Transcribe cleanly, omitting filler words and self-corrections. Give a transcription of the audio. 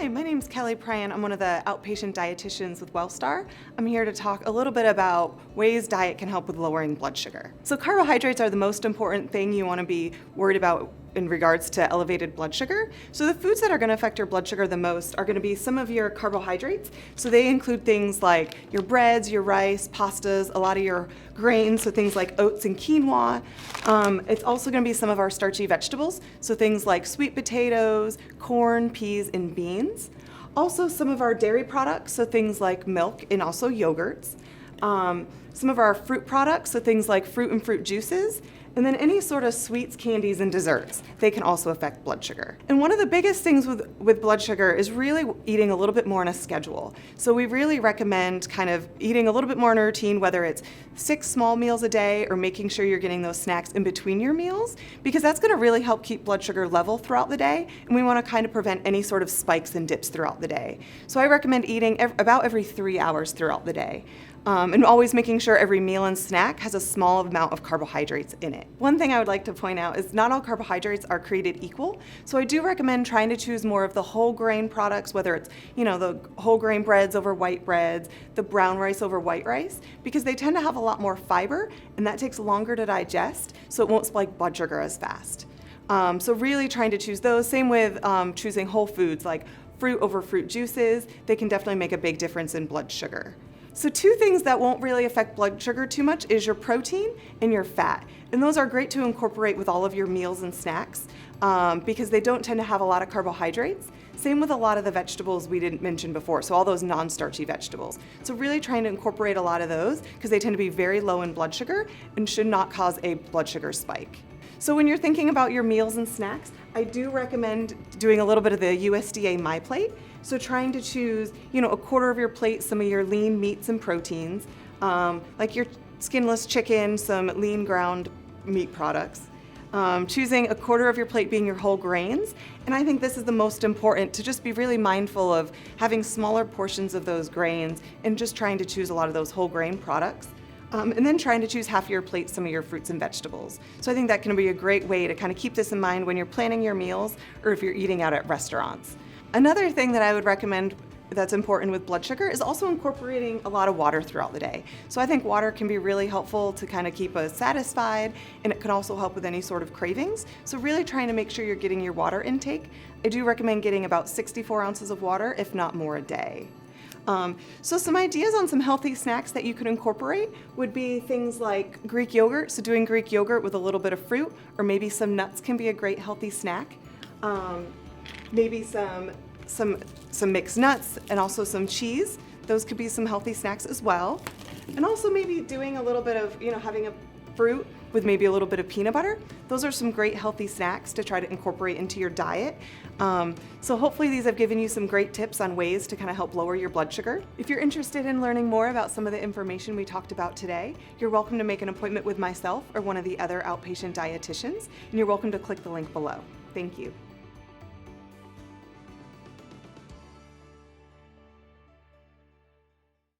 Hi, my name's Kelly Pryan. I'm one of the outpatient dietitians with Wellstar. I'm here to talk a little bit about ways diet can help with lowering blood sugar. So carbohydrates are the most important thing you want to be worried about in regards to elevated blood sugar. So the foods that are going to affect your blood sugar the most are going to be some of your carbohydrates. So they include things like your breads, your rice, pastas, a lot of your grains, so things like oats and quinoa. It's also going to be some of our starchy vegetables, so things like sweet potatoes, corn, peas, and beans. Also some of our dairy products, so things like milk and also yogurts. Some of our fruit products, so things like fruit and fruit juices, and then any sort of sweets, candies, and desserts. They can also affect blood sugar. And one of the biggest things with blood sugar is really eating a little bit more on a schedule. So we really recommend kind of eating a little bit more in a routine, whether it's 6 small meals a day or making sure you're getting those snacks in between your meals, because that's gonna really help keep blood sugar level throughout the day, and we wanna kind of prevent any sort of spikes and dips throughout the day. So I recommend eating about every 3 hours throughout the day. And always making sure every meal and snack has a small amount of carbohydrates in it. One thing I would like to point out is not all carbohydrates are created equal. So I do recommend trying to choose more of the whole grain products, whether it's, the whole grain breads over white breads, the brown rice over white rice, because they tend to have a lot more fiber and that takes longer to digest, so it won't spike blood sugar as fast. So really trying to choose those. Same with choosing whole foods like fruit over fruit juices. They can definitely make a big difference in blood sugar. So 2 things that won't really affect blood sugar too much is your protein and your fat. And those are great to incorporate with all of your meals and snacks because they don't tend to have a lot of carbohydrates. Same with a lot of the vegetables we didn't mention before, so all those non-starchy vegetables. So really trying to incorporate a lot of those because they tend to be very low in blood sugar and should not cause a blood sugar spike. So when you're thinking about your meals and snacks, I do recommend doing a little bit of the USDA MyPlate. So trying to choose, a quarter of your plate, some of your lean meats and proteins, like your skinless chicken, some lean ground meat products. Choosing a quarter of your plate being your whole grains. And I think this is the most important, to just be really mindful of having smaller portions of those grains and just trying to choose a lot of those whole grain products. And then trying to choose half of your plate some of your fruits and vegetables. So I think that can be a great way to kind of keep this in mind when you're planning your meals or if you're eating out at restaurants. Another thing that I would recommend that's important with blood sugar is also incorporating a lot of water throughout the day. So I think water can be really helpful to kind of keep us satisfied, and it can also help with any sort of cravings. So really trying to make sure you're getting your water intake. I do recommend getting about 64 ounces of water, if not more a day. So some ideas on some healthy snacks that you could incorporate would be things like Greek yogurt. So doing Greek yogurt with a little bit of fruit, or maybe some nuts can be a great healthy snack. Maybe some mixed nuts and also some cheese. Those could be some healthy snacks as well. And also maybe doing a little bit of, having a fruit with maybe a little bit of peanut butter. Those are some great healthy snacks to try to incorporate into your diet. So hopefully these have given you some great tips on ways to kind of help lower your blood sugar. If you're interested in learning more about some of the information we talked about today, you're welcome to make an appointment with myself or one of the other outpatient dietitians, and you're welcome to click the link below. Thank you.